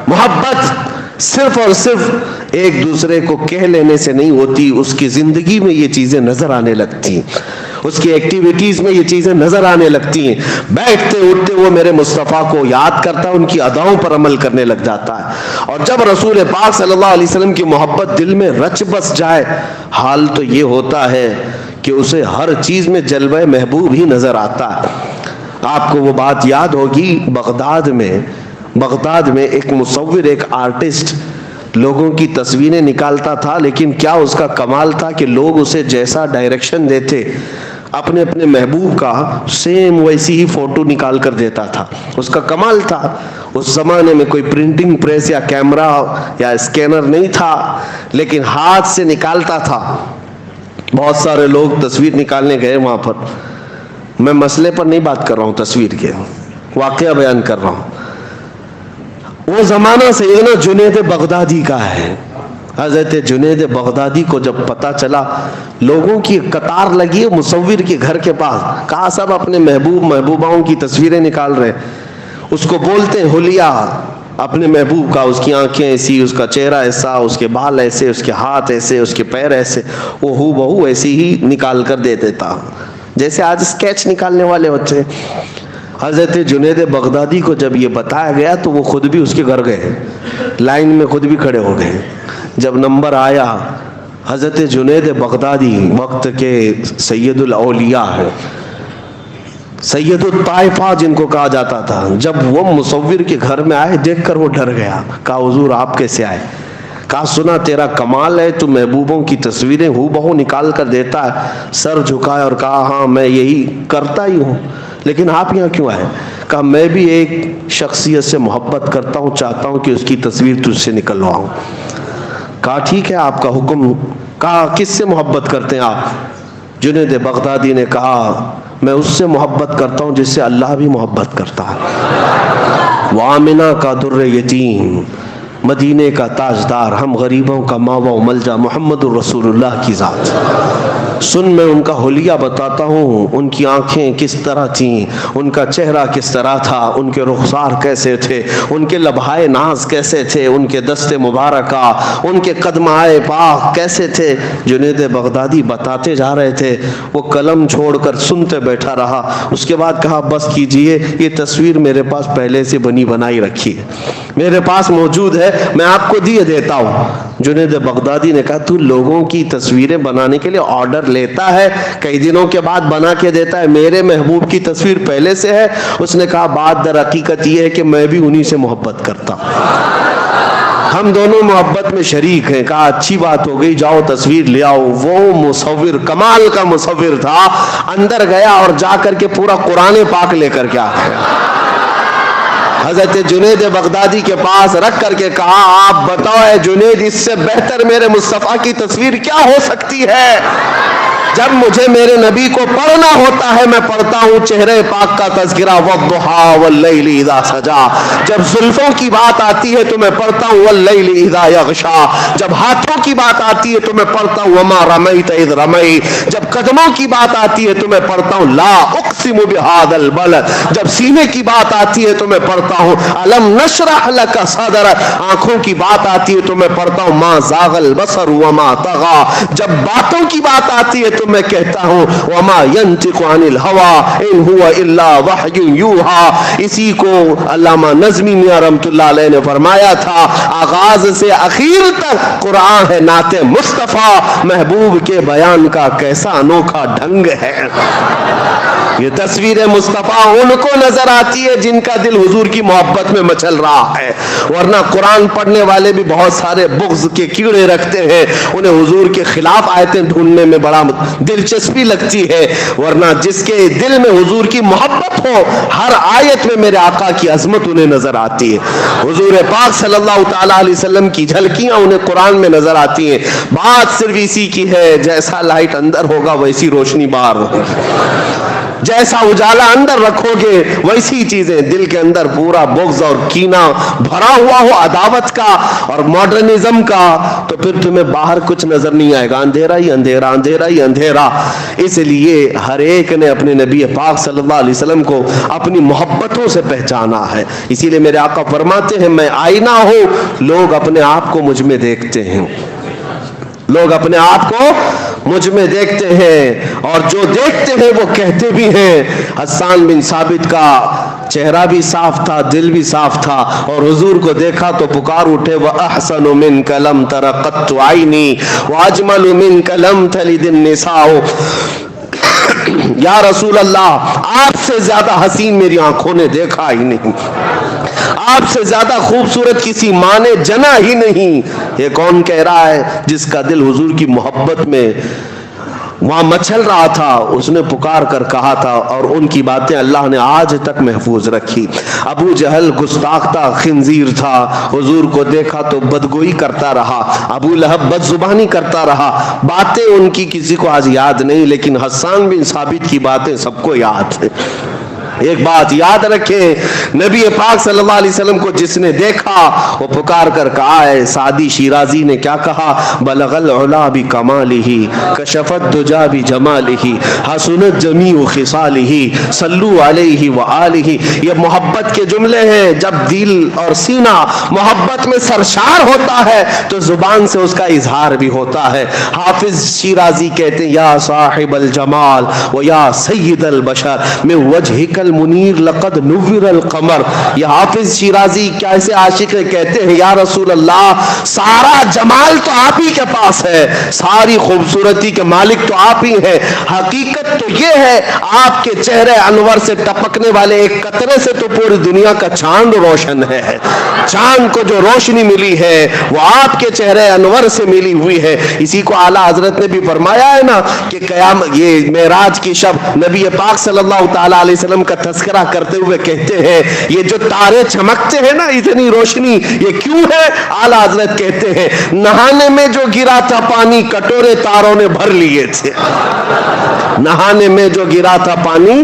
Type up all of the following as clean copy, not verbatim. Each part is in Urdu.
محبت صرف اور صرف ایک دوسرے کو کہہ لینے سے نہیں ہوتی، اس کی زندگی میں یہ چیزیں نظر آنے لگتی ہیں، اس کی ایکٹیویٹیز میں یہ چیزیں نظر آنے لگتی ہیں۔ بیٹھتے اٹھتے وہ میرے مصطفیٰ کو یاد کرتا ہے، ان کی اداؤں پر عمل کرنے لگ جاتا ہے۔ اور جب رسول پاک صلی اللہ علیہ وسلم کی محبت دل میں رچ بس جائے، حال تو یہ ہوتا ہے کہ اسے ہر چیز میں جلوہ محبوب ہی نظر آتا ہے۔ آپ کو وہ بات یاد ہوگی، بغداد میں ایک مصور، ایک آرٹسٹ لوگوں کی تصویریں نکالتا تھا، لیکن کیا اس کا کمال تھا کہ لوگ اسے جیسا ڈائریکشن دیتے اپنے اپنے محبوب کا سیم ویسی ہی فوٹو نکال کر دیتا تھا۔ اس کا کمال تھا، اس زمانے میں کوئی پرنٹنگ پریس یا کیمرہ یا اسکینر نہیں تھا، لیکن ہاتھ سے نکالتا تھا۔ بہت سارے لوگ تصویر نکالنے گئے وہاں پر، میں مسئلے پر نہیں بات کر رہا ہوں، تصویر کے واقعہ بیان کر رہا ہوں۔ وہ زمانہ سیدنا جنید بغدادی کا ہے۔ حضرت جنید بغدادی کو جب پتا چلا، لوگوں کی قطار لگی ہے مصور کے گھر کے پاس، کہا سب اپنے محبوباؤں کی تصویریں نکال رہے، اس کو بولتے ہیں حلیہ اپنے محبوب کا، اس کی آنکھیں ایسی، اس کا چہرہ ایسا، اس کے بال ایسے، اس کے ہاتھ ایسے، اس کے پیر ایسے، وہ ہو بہو ایسی ہی نکال کر دے دیتا، جیسے آج اسکیچ نکالنے والے ہوتے ہیں۔ حضرت جنید بغدادی کو جب یہ بتایا گیا تو وہ خود بھی اس کے گھر گئے، لائن میں خود بھی کھڑے ہو گئے۔ جب نمبر آیا، حضرت جنید بغدادی وقت کے سید الاولیاء ہے، سید الطائفہ جن کو کہا جاتا تھا، جب وہ مصور کے گھر میں آئے، دیکھ کر وہ ڈر گیا، کہا حضور آپ کیسے آئے؟ کہا سنا تیرا کمال ہے، تو محبوبوں کی تصویریں ہو بہو نکال کر دیتا ہے۔ سر جھکایا اور کہا ہاں میں یہی کرتا ہی ہوں، لیکن آپ یہاں کیوں آئے؟ کہا میں بھی ایک شخصیت سے محبت کرتا ہوں، چاہتا ہوں کہ اس کی تصویر تجھ سے نکلواؤں۔ کہا ٹھیک ہے آپ کا حکم۔ کہا کس سے محبت کرتے ہیں آپ؟ جنید بغدادی نے کہا میں اس سے محبت کرتا ہوں جس سے اللہ بھی محبت کرتا ہے۔ وآمنہ کا در یتیم، مدینے کا تاجدار، ہم غریبوں کا ماوا و ملجا، محمد الرسول اللہ کی ذات۔ سن میں ان کا حلیہ بتاتا ہوں، ان کی آنکھیں کس طرح تھیں، ان کا چہرہ کس طرح تھا، ان کے رخسار کیسے تھے، ان کے لبہائے ناز کیسے تھے، ان کے دست مبارکہ، ان کے قدمائے پاک کیسے تھے۔ جنید بغدادی بتاتے جا رہے تھے، وہ قلم چھوڑ کر سنتے بیٹھا رہا۔ اس کے بعد کہا بس کیجئے، یہ تصویر میرے پاس پہلے سے بنی بنائی رکھی ہے، میرے پاس موجود ہے، میں آپ کو دیے دیتا ہوں۔ جنید بغدادی نے کہا تو لوگوں کی تصویریں بنانے کے لیے آرڈر لیتا ہے، کئی دنوں کے بعد بنا کے دیتا ہے، میرے محبوب کی تصویر پہلے سے ہے۔ اس نے کہا بات در حقیقت یہ ہے کہ میں بھی انہی سے محبت کرتا ہوں، ہم دونوں محبت میں شریک ہیں۔ کہا اچھی بات ہو گئی، جاؤ تصویر لے آؤ۔ وہ مصور کمال کا مصور تھا، اندر گیا اور جا کر کے پورا قرآن پاک لے کر کے آ گیا، حضرت جنید بغدادی کے پاس رکھ کر کے کہا آپ بتاؤ اے جنید، اس سے بہتر میرے مصطفیٰ کی تصویر کیا ہو سکتی ہے؟ جب مجھے میرے نبی کو پڑھنا ہوتا ہے میں پڑھتا ہوں چہرے پاک کا تذکرہ، والضحی واللیل اذا سجا۔ جب زلفوں کی بات آتی ہے تو میں پڑھتا ہوں واللیل اذا یغشا۔ جب ہاتھوں کی بات آتی ہے تو میں پڑھتا ہوں وما رمیت اذ رمیت۔ جب قدموں کی بات آتی ہے تو میں پڑھتا ہوں لا اقسم بہذا البلد۔ جب سینے کی بات آتی ہے تو میں پڑھتا ہوں الم نشرح لک صدرک۔ آنکھوں کی بات آتی ہے تو میں پڑھتا ہوں ما زاغ البصر وما طغى۔ جب باتوں کی بات آتی ہے تو میں کہتا ہوں وما ينطق عن الهوى ان هو الا وحی یوحى۔ اسی کو علامہ نظمی میاں رحمۃ اللہ علیہ نے فرمایا تھا، آغاز سے اخیر تک قرآن ہے نعت مصطفیٰ، محبوب کے بیان کا کیسا انوکھا ڈھنگ ہے۔ یہ تصویر مصطفیٰ ان کو نظر آتی ہے جن کا دل حضور کی محبت میں مچل رہا ہے، ورنہ قرآن پڑھنے والے بھی بہت سارے بغض کے کیڑے رکھتے ہیں، انہیں حضور کے خلاف آیتیں ڈھونڈنے میں بڑا دلچسپی لگتی ہے، ورنہ جس کے دل میں حضور کی محبت ہو ہر آیت میں میرے آقا کی عظمت انہیں نظر آتی ہے، حضور پاک صلی اللہ تعالیٰ علیہ وسلم کی جھلکیاں انہیں قرآن میں نظر آتی ہیں۔ بات صرف اسی کی ہے، جیسا لائٹ اندر ہوگا ویسی روشنی باہر ہوگی۔ جیسا اجالا اندر رکھو گے ویسی چیزیں دل کے اندر پورا بغض اور کینہ بھرا ہوا ہو عداوت کا اور ماڈرنزم کا, تو پھر تمہیں باہر کچھ نظر نہیں آئے گا, اندھیرا ہی اندھیرا, اندھیرا ہی اندھیرا. اس لیے ہر ایک نے اپنے نبی پاک صلی اللہ علیہ وسلم کو اپنی محبتوں سے پہچانا ہے. اسی لیے میرے آقا فرماتے ہیں میں آئینہ ہوں, لوگ اپنے آپ کو مجھ میں دیکھتے ہیں, لوگ اپنے آپ کو مجھ میں دیکھتے ہیں اور جو دیکھتے ہیں وہ کہتے بھی ہیں. حسان بن ثابت کا چہرہ بھی صاف تھا, دل بھی صاف تھا, اور حضور کو دیکھا تو پکار اٹھے وَأَحْسَنُ مِنْكَ لَمْ تَرَ قَطُّ عَيْنِي وَأَجْمَلُ مِنْكَ لَمْ تَلِدِ النِّسَاءُ. یا رسول اللہ, آپ سے زیادہ حسین میری آنکھوں نے دیکھا ہی نہیں, آپ سے زیادہ خوبصورت کسی ماں نے جنا ہی نہیں. یہ کون کہہ رہا ہے؟ جس کا دل حضور کی محبت میں وہاں مچل رہا تھا, اس نے پکار کر کہا تھا, اور ان کی باتیں اللہ نے آج تک محفوظ رکھی. ابو جہل گستاخ تھا, خنزیر تھا, حضور کو دیکھا تو بدگوئی کرتا رہا. ابو لہب بد زبانی کرتا رہا, باتیں ان کی کسی کو آج یاد نہیں, لیکن حسان بن ثابت کی باتیں سب کو یاد ہیں. ایک بات یاد رکھیں, نبی پاک صلی اللہ علیہ وسلم کو جس نے دیکھا وہ پکار کر کہا ہے. سعدی شیرازی نے کیا کہا؟ بلغ العلا بکمالہ کشفت الدجا بجمالہ حسنت جمیع خصالہ صلوا علیہ وآلہ. یہ محبت کے جملے ہیں. جب دل اور سینہ محبت میں سرشار ہوتا ہے تو زبان سے اس کا اظہار بھی ہوتا ہے. حافظ شیرازی کہتے ہیں یا صاحب الجمال و یا سید البشر من وجہک المنیر لقد نور القمر. یہ حافظ شیرازی کیسے عاشق کہتے ہیں یا رسول اللہ سارا جمال تو آپ ہی کے پاس ہے, ساری خوبصورتی کے مالک تو آپ ہی ہیں. حقیقت تو یہ ہے آپ کے چہرے انور سے ٹپکنے والے ایک قطرے سے تو پوری دنیا کا چاند روشن ہے. چاند کو جو روشنی ملی ہے وہ آپ کے چہرے انور سے ملی ہوئی ہے. اسی کو اعلیٰ حضرت نے بھی فرمایا ہے نا کہ قیامت یہ معراج کی شب نبی پاک صلی اللہ تعالیٰ علیہ وسلم کا تذکرہ کرتے ہوئے کہتے ہیں یہ جو تارے چمکتے ہیں نا اتنی روشنی یہ کیوں ہے؟ اعلیٰ حضرت کہتے ہیں نہانے میں جو گرا تھا پانی کٹورے تاروں نے بھر لیے تھے. نہانے میں جو گرا تھا پانی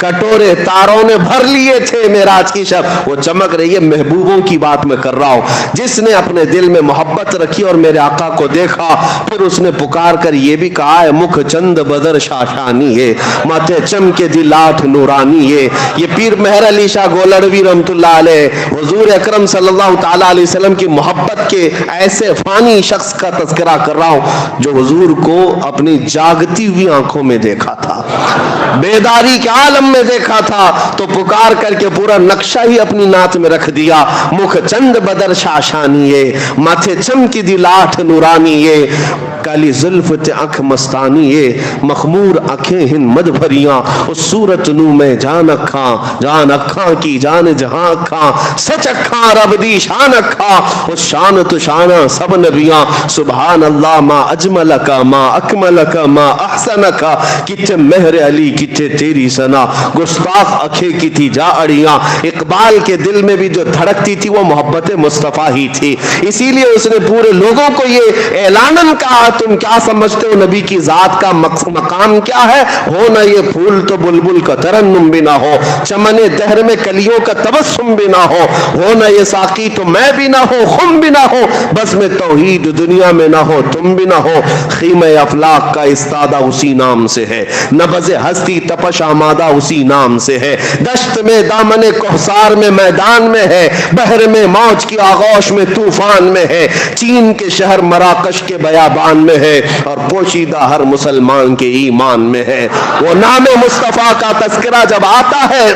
کٹورے تاروں نے بھر لیے تھے. معراج کی شب وہ چمک رہی ہے. محبوبوں کی بات میں کر رہا ہوں. جس نے اپنے دل میں محبت رکھی اور میرے آقا کو دیکھا پھر اس نے پکار کر یہ بھی کہا ہے مکھ چند بدر شاشانی ہے ماتھے چم کے دل آٹھ نورانی ہے. یہ پیر مہر علی شاہ گولڑوی رحمت اللہ علیہ حضور اکرم صلی اللہ تعالیٰ علیہ وسلم کی محبت کے ایسے فانی شخص کا تذکرہ کر رہا ہوں جو حضور کو اپنی جاگتی ہوئی آنکھوں میں دیکھا تھا, بیداری کے عالم میں دیکھا تھا, تو پکار کر کے پورا نقشہ ہی اپنی نعت میں رکھ دیا. مکھ چند بدر شاشانیے ماتھے چمکی دی لاٹھ نورانیے کالی زلفت اکھ مستانیے مخمور اکھیں ہن مد بھریاں اس صورت نو میں جان اکھاں کی جان جہاں اکھاں سچ اکھاں رب دی شان اکھاں اس شان تو شانہ سب نبیاں سبحان اللہ ما اجملکا ما اکملکا ما احسنکا. کتے مہر علی کتے تیری سنا گستاخ اکھے کی تھی جا اڑیاں. اقبال کے دل میں بھی جو دھڑکتی تھی وہ محبت مصطفیٰ ہی تھی. اسی لیے اس نے پورے لوگوں کو یہ اعلاناً کہا تم کیا سمجھتے ہو نبی کی ذات کا مقام کیا ہے؟ ہو نہ یہ پھول تو بلبل کا ترنم بھی نہ ہو, چمن دہر میں کلیوں کا تبسم بھی نہ ہو نہ یہ ساقی تو میں بھی نہ ہو خم بھی نہ ہو, بس میں توحید دنیا میں نہ ہو تم بھی نہ ہو. خیمہ افلاق کا استادہ اسی نام سے ہے, نبض ہستی تپش آمادہ اسی نام سے ہے. دشت میں دامن کوثر میں میدان میں ہے, بحر میں موج کی آغوش میں طوفان میں ہے, چین کے شہر مراکش کے بیابان میں ہے اور پوشیدہ ہر مسلمان کے ایمان میں ہے. وہ نام مصطفیٰ کا تذکرہ جب آتا ہے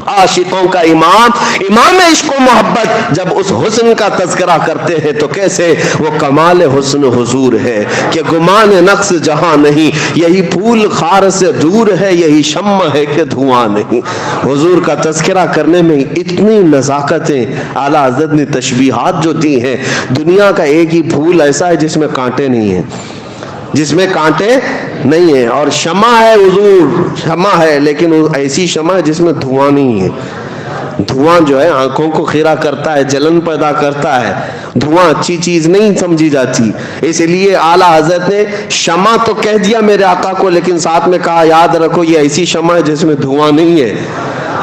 عاشقوں کا امام عشق و محبت جب اس حسن کا تذکرہ کرتے ہیں تو کیسے وہ کمال حسن حضور ہے کہ گمان نقص جہاں نہیں, یہی پھول خار سے دور ہے, یہی شمع ہے کہ دھواں نہیں. حضور کا تذکرہ کرنے میں اتنی نزاکتیں اعلیٰ حضرت نے تشبیہات جو دی ہیں. دنیا کا ایک ہی پھول ایسا ہے جس میں کانٹے نہیں ہیں, جس میں کانٹے نہیں ہیں, اور شمع ہے حضور, شمع ہے لیکن ایسی شمع ہے جس میں دھواں نہیں ہے. دھواں جو ہے آنکھوں کو خیرہ کرتا ہے، جلن پیدا کرتا ہے، دھواں اچھی چیز نہیں سمجھی جاتی. اس لیے اعلیٰ حضرت نے شمع تو کہہ دیا میرے آقا کو، لیکن ساتھ میں کہا یاد رکھو یہ ایسی شمع ہے جس میں دھواں نہیں ہے.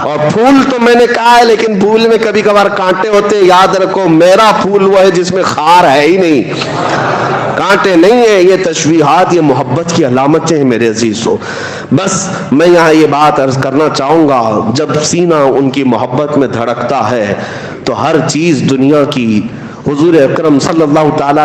اور پھول تو میں نے کہا ہے لیکن پھول میں کبھی کبھار کانٹے ہوتے ہیں، یاد رکھو میرا پھول وہ ہے جس میں خار ہے ہی نہیں، کانٹے نہیں ہیں. یہ تشبیہات، یہ محبت کی علامتیں ہیں میرے عزیزو. بس میں یہاں یہ بات عرض کرنا چاہوں گا، جب سینہ ان کی محبت میں دھڑکتا ہے تو ہر چیز دنیا کی حضور اکرم صلی اللہ تعالی